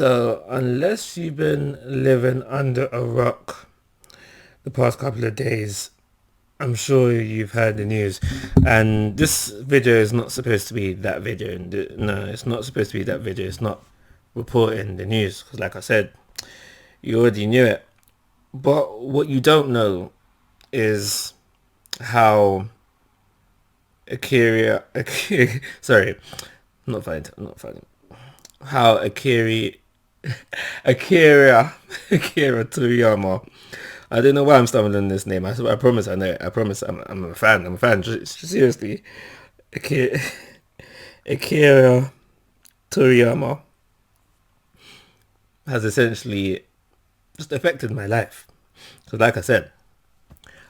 So, unless you've been living under a rock the past couple of days, I'm sure you've heard the news. And this video is not supposed to be that video. No, it's not supposed to be that video. It's not reporting the news. Because like I said, you already knew it. But what you don't know is how sorry, I'm not funny. How Akira Toriyama. I don't know why I'm stumbling on this name. I promise I know it. I promise I'm a fan. I'm a fan. Seriously. Akira, Akira Toriyama has essentially just affected my life. So like I said,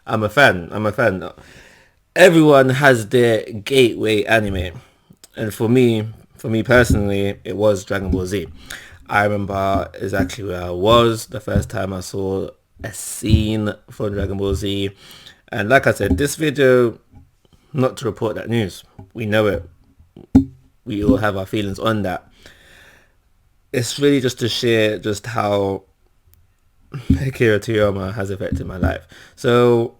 I'm a fan. I'm a fan. Everyone has their gateway anime. And for me personally, it was Dragon Ball Z. I remember exactly where I was the first time I saw a scene from Dragon Ball Z. And like I said, this video, not to report that news. We know it. We all have our feelings on that. It's really just to share just how Akira Toriyama has affected my life. So,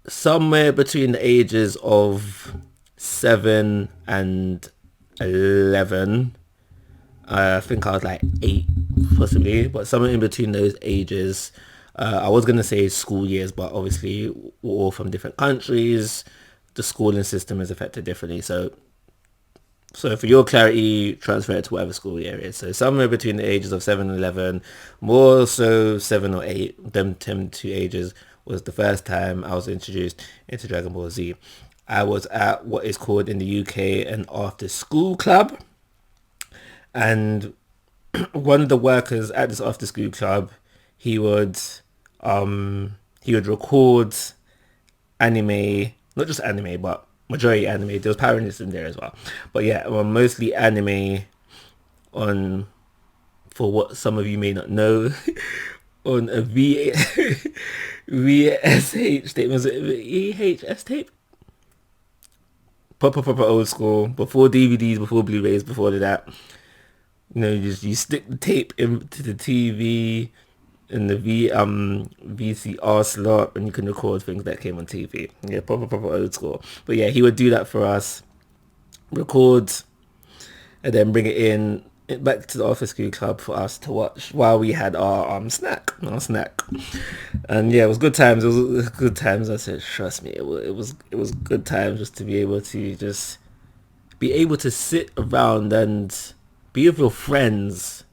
somewhere between the ages of 7 and 11, I think I was like 8 possibly, but somewhere in between those ages. I was going to say school years, but obviously we're all from different countries. The schooling system is affected differently. So for your clarity, transfer it to whatever school year it is. So somewhere between the ages of 7 and 11, more so 7 or 8, them two ages, was the first time I was introduced into Dragon Ball Z. I was at what is called in the UK an after school club. And one of the workers at this after school club, he would record anime, not just anime, but majority anime. There was Power Rangers in there as well. But yeah, mostly anime on, for what some of you may not know, on a VSH tape. Was it VHS tape? Proper old school. Before DVDs, before Blu-rays, before that. You know, you stick the tape into the TV in the VCR slot, and you can record things that came on TV. Yeah, proper old school. But yeah, he would do that for us, record, and then bring it in back to the office school club for us to watch while we had our snack. And yeah, it was good times. It was good times. I said, trust me, it was good times just to be able to sit around and be with your friends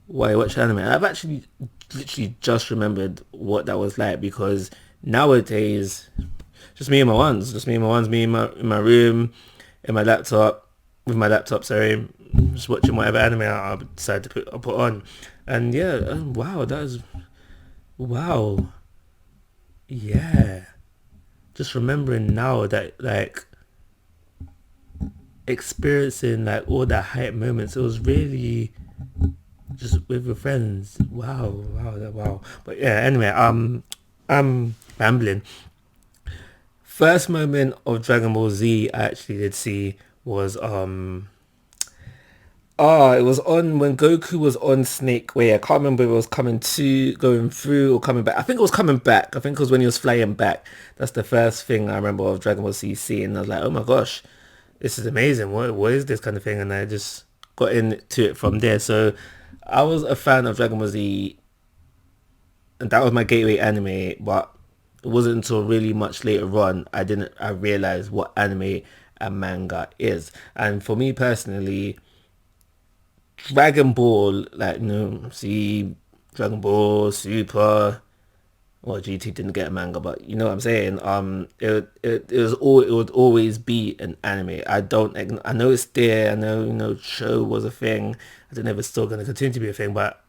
while you watch anime. I've actually literally just remembered what that was like, because nowadays, just me and my ones, me in my room, in my laptop, with my laptop, sorry, just watching whatever anime I decide to put on. And yeah, wow, yeah, just remembering now that, like, experiencing like all the hype moments, it was really just with your friends. Wow. But yeah, anyway, I'm rambling. First moment of Dragon Ball Z I actually did see was it was on when Goku was on Snake Way. I can't remember if it was going through or coming back. I think it was coming back. I think it was when he was flying back. That's the first thing I remember of Dragon Ball Z seeing. I was like, oh my gosh, this is amazing. What is this kind of thing? And I just got into it from there. So I was a fan of Dragon Ball Z, and that was my gateway anime. But it wasn't until really much later on I realized what anime and manga is. And for me personally, Dragon Ball, like, see, Dragon Ball Super. Well, GT didn't get a manga, but you know what I'm saying. It would always be an anime. I know it's there. I know show was a thing. I don't know if it's still gonna continue to be a thing. But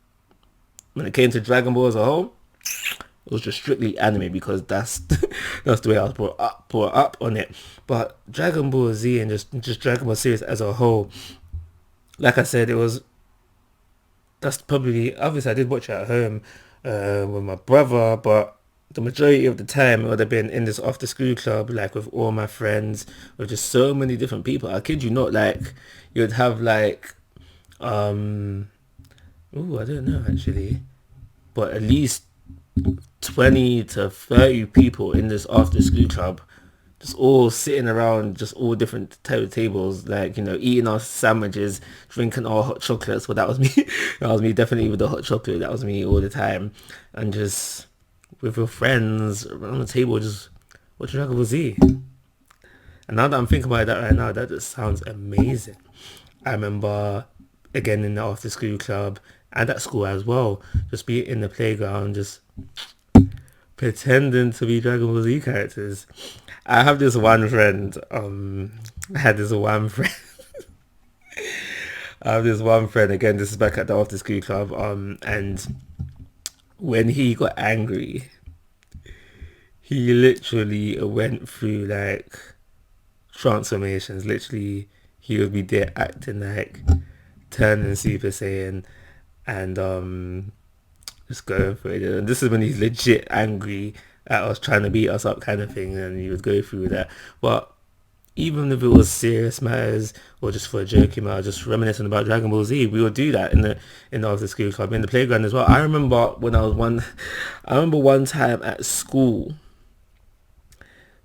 when it came to Dragon Ball as a whole, it was just strictly anime, because that's the way I was brought up on it. But Dragon Ball Z and just Dragon Ball series as a whole, like I said, that's probably, obviously I did watch it at home with my brother, but the majority of the time it would have been in this after school club, like with all my friends, with just so many different people. I kid you not, like you'd have like Um, I don't know actually, but at least 20 to 30 people in this after school club, just all sitting around, just all different type of tables, like, eating our sandwiches, drinking our hot chocolates. Well, that was me. That was me, definitely, with the hot chocolate. That was me all the time. And just with your friends around the table, just watching Dragon Ball Z. And now that I'm thinking about that right now, that just sounds amazing. I remember, again, in the after school club and at school as well, just be in the playground, just pretending to be Dragon Ball Z characters. I have this one friend. I had this one friend. I have this one friend. Again, this is back at the after school club. And when he got angry, he literally went through like transformations. Literally, he would be there acting like turning Super Saiyan and just going for it. And this is when he's legit angry at us, trying to beat us up, kind of thing, and he would go through that. But even if it was serious matters or just for a joking matter, just reminiscing about Dragon Ball Z, we would do that in the after school club, in the playground as well. I remember when I was one, I remember one time at school.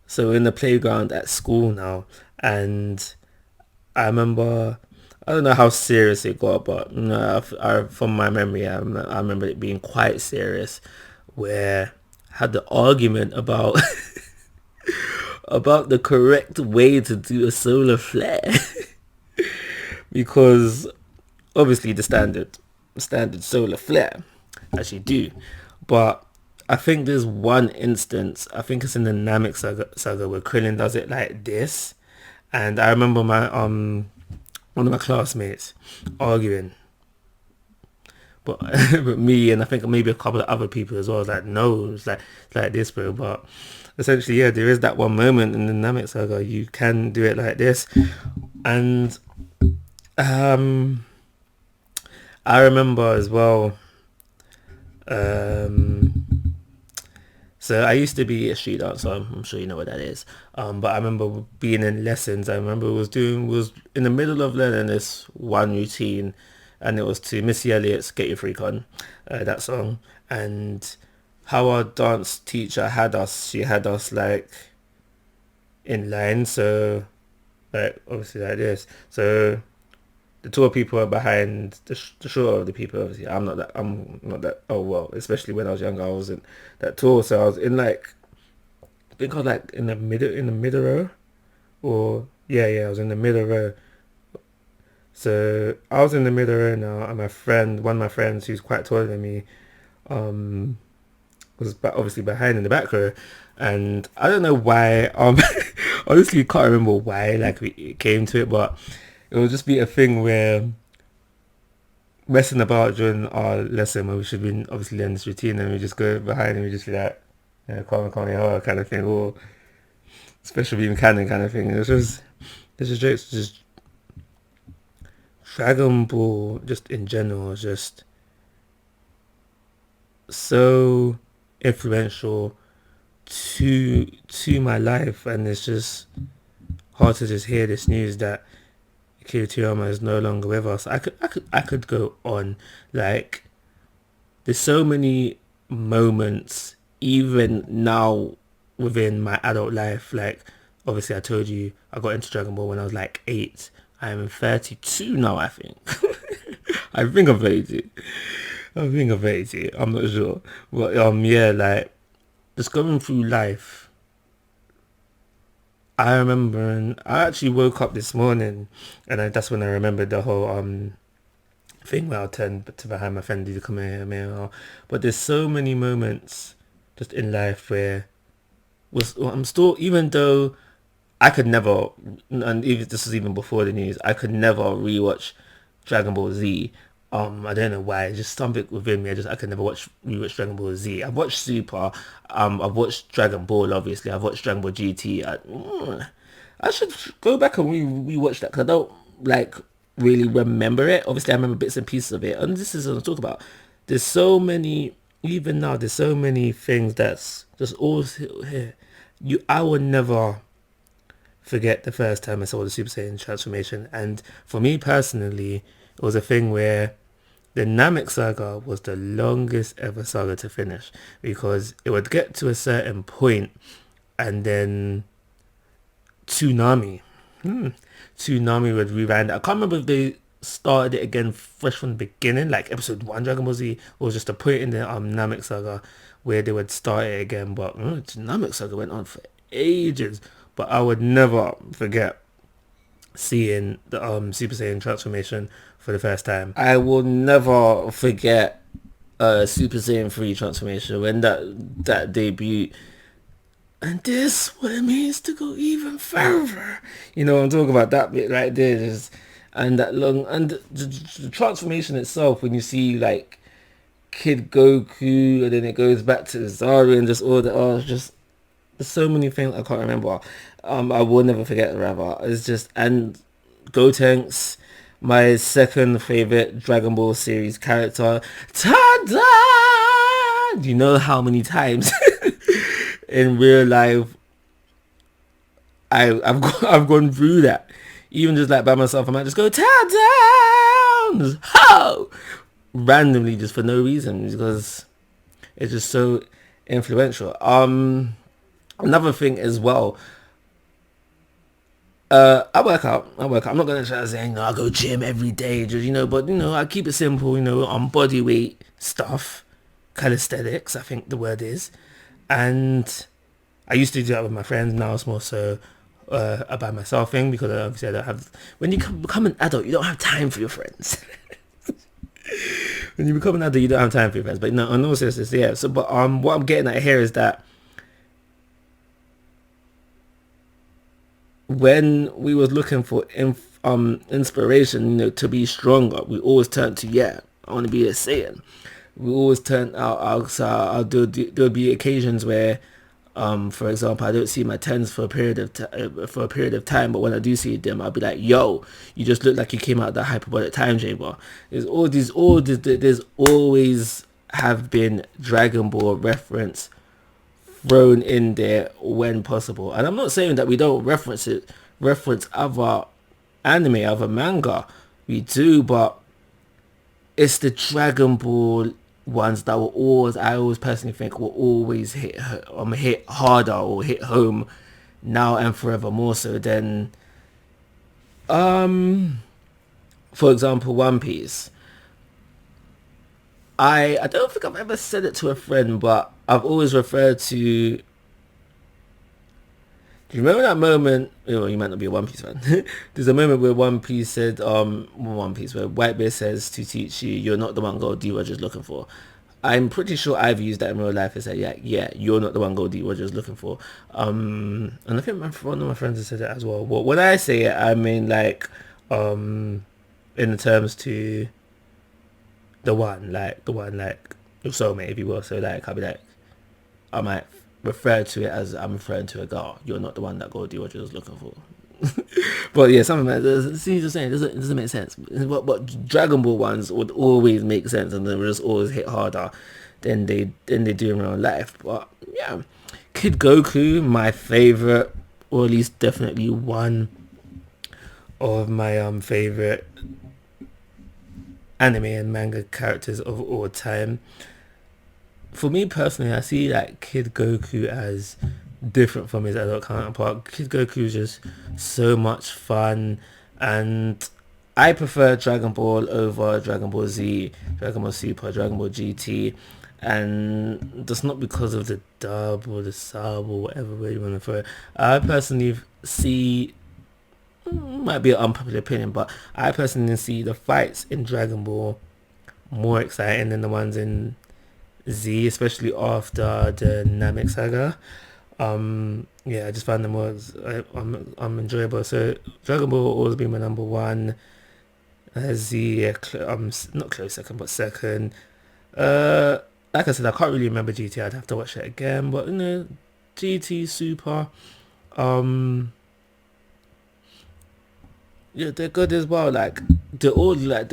So in the playground at school now, and I remember, I don't know how serious it got, but from my memory, I remember it being quite serious, where I had the argument about about the correct way to do a solar flare. Because obviously the standard solar flare, as you do, but I think there's one instance, I think it's in the Namek saga where Krillin does it like this, and I remember my one of my classmates arguing, but but me and I think maybe a couple of other people as well was like, no, it's like this, bro. But essentially, yeah, there is that one moment in the Namek saga you can do it like this, and I remember as well. So I used to be a street dancer. I'm sure you know what that is. But I remember being in lessons. I remember was in the middle of learning this one routine, and it was to Missy Elliott's "Get Your Freak On," that song. And how our dance teacher had us, she had us like in line. So like obviously like this. So the taller people are behind the shorter of the people. Obviously, I'm not that. Oh well, especially when I was younger, I wasn't that tall. So I was in like, I think I was like in the middle row, or yeah, I was in the middle row. So I was in the middle row now, and one of my friends who's quite taller than me, um, was obviously behind in the back row, and I don't know why. Honestly, can't remember why. Like it came to it, but it would just be a thing where messing about during our lesson when we should be obviously learning this routine, and we just go behind and we just be like, call me her kind of thing, or special beam cannon kind of thing. It's just jokes. Just Dragon Ball, just in general, is just so influential to my life, and it's just hard to just hear this news that Akira Toriyama is no longer with us. I could go on. Like, there's so many moments even now within my adult life. Like, obviously I told you I got into Dragon Ball when I was like 8. I'm 32 now, I think. I think I'm 32. I think I'm 32. I'm not sure. But yeah, like, just going through life, I remember, and I actually woke up this morning, and that's when I remembered the whole thing where I'll turn to behind my friend, "Did you come here?" But there's so many moments just in life where I'm still, even though I could never, and even this was even before the news, I could never rewatch Dragon Ball Z. I don't know why. It's just something within me. I could never rewatch Dragon Ball Z. I've watched Super. I've watched Dragon Ball. Obviously, I've watched Dragon Ball GT. I should go back and rewatch that because I don't like really remember it. Obviously, I remember bits and pieces of it, and this is what I'm talking about. There's so many. Even now, there's so many things that's just always here. I would never forget the first time I saw the Super Saiyan transformation, and for me personally, it was a thing where the Namek saga was the longest ever saga to finish, because it would get to a certain point and then Tsunami. Tsunami would rewind. I can't remember if they started it again fresh from the beginning, like episode 1 Dragon Ball Z, or just a point in the Namek saga where they would start it again. But Namek saga went on for ages. But I would never forget seeing the Super Saiyan transformation for the first time. I will never forget Super Saiyan 3 transformation when that debut. And this what it means to go even further. You know, I'm talking about that bit right there. And that long, and the transformation itself, when you see like Kid Goku, and then it goes back to Zaru and just all the, just there's so many things I can't remember. I will never forget, rather. It's just, and Gotenks, my second favorite Dragon Ball series character. Ta-da! Do you know how many times in real life I've gone through that? Even just like by myself, I might just go ta-da! Ho! Randomly, just for no reason, because it's just so influential. Another thing as well, I work out. I'm not gonna try to say, I go gym every day, just, but I keep it simple. On body weight stuff, calisthenics, I think the word is, and I used to do that with my friends. Now it's more so a by myself thing, because obviously I don't have. When you become an adult, you don't have time for your friends. When you become an adult, you don't have time for your friends. But no, on all seriousness, yeah. So, but what I'm getting at here is that when we was looking for inspiration, to be stronger, we always turn to, I want to be a Saiyan. We always turn out. So there'll be occasions where, for example, I don't see my tens for a period of time, but when I do see them, I'll be like, "Yo, you just look like you came out of the hyperbolic time chamber." There's always have been Dragon Ball reference thrown in there when possible. And I'm not saying that we don't reference other anime, other manga. We do, but it's the Dragon Ball ones that I always personally think will always hit harder or hit home now and forever, more so than, for example, One Piece. I don't think I've ever said it to a friend, but I've always referred to. Do you remember that moment? You might not be a One Piece fan. There's a moment where One Piece said, where Whitebeard says to teach you, "You're not the one gold D Roger's looking for." I'm pretty sure I've used that in real life. Is that you're not the one gold D Roger's looking for. And I think one of my friends has said that as well. But when I say it, I mean like, in the terms to the one like your soulmate, if you will. So like, I'll be like, I might refer to it as I'm referring to a girl. You're not the one that Goldie Roger was looking for. But yeah, something like that. See, just saying, it doesn't make sense. But Dragon Ball ones would always make sense, and they would just always hit harder than they do in real life. But yeah, Kid Goku, my favorite, or at least definitely one of my favorite anime and manga characters of all time. For me personally, I see like Kid Goku as different from his adult counterpart. Kid Goku is just so much fun, and I prefer Dragon Ball over Dragon Ball Z, Dragon Ball Super, Dragon Ball GT, and that's not because of the dub or the sub or whatever way you want to throw it. I personally see, might be an unpopular opinion, but I personally see the fights in Dragon Ball more exciting than the ones in Z, especially after the Namek saga. I just found them was enjoyable. So Dragon Ball will always be my number one. Z, not close second, but second. Like I said, I can't really remember GT. I'd have to watch it again, but GT Super. They're good as well. Like they're all like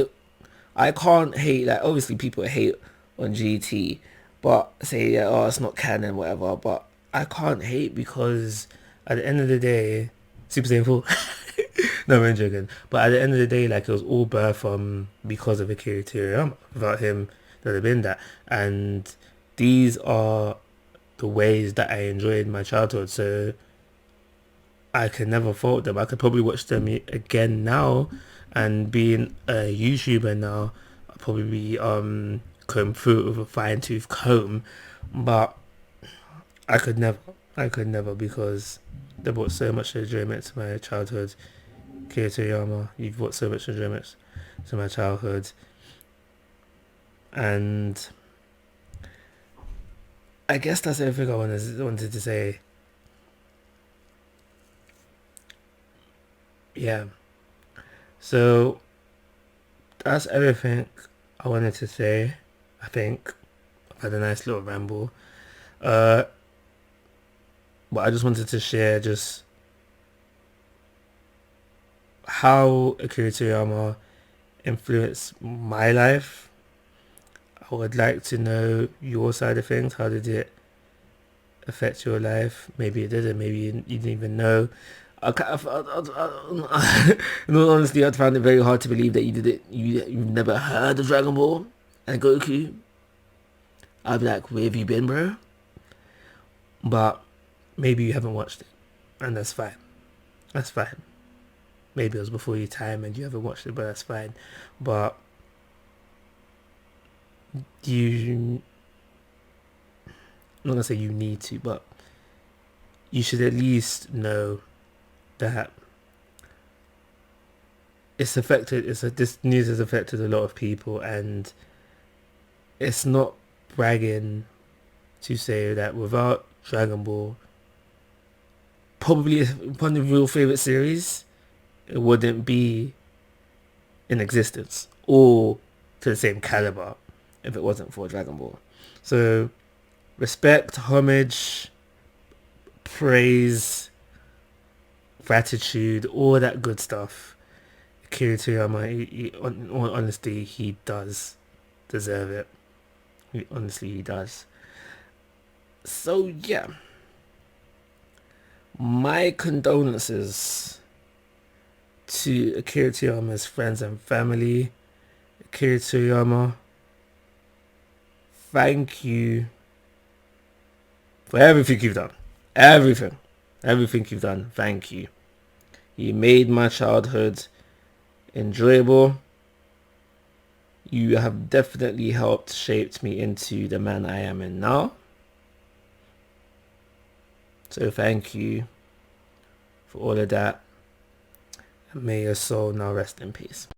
I can't hate, like obviously people hate on GT, but say it's not canon, whatever. But I can't hate, because at the end of the day, Super Saiyan 4. No, I'm joking. But at the end of the day, like, it was all birthed from because of Akira Toriyama. Without him, there'd have been that. And these are the ways that I enjoyed my childhood. So I can never fault them. I could probably watch them again now, and being a YouTuber now, I'll probably be comb through it with a fine tooth comb. But I could never. I could never, because they brought so much enjoyment to my childhood. Akira Toriyama, you've brought so much enjoyment to my childhood. And I guess that's everything I wanted to say. Yeah. So that's everything I wanted to say. I think I've had a nice little ramble. Uh, but I just wanted to share just how Akira Toriyama influenced my life. I would like to know your side of things. How did it affect your life? Maybe it didn't. Maybe you didn't even know. In all honesty, I found it very hard to believe that you did it. You've never heard of Dragon Ball and Goku. I'd be like, where have you been, bro? But maybe you haven't watched it, and that's fine. That's fine. Maybe it was before your time and you haven't watched it, but that's fine. But I'm not gonna say you need to, but you should at least know that it's affected. This news has affected a lot of people, and it's not bragging to say that without Dragon Ball, probably one of the real favorite series, it wouldn't be in existence or to the same caliber if it wasn't for Dragon Ball. So respect, homage, praise, gratitude, all that good stuff. Akira Toriyama, honestly, he does deserve it. He does. So yeah, my condolences to Akira Toriyama's friends and family. Akira Toriyama, thank you for everything you've done. Everything you've done. Thank you. You made my childhood enjoyable. You have definitely helped shape me into the man I am in now. So thank you for all of that. And may your soul now rest in peace.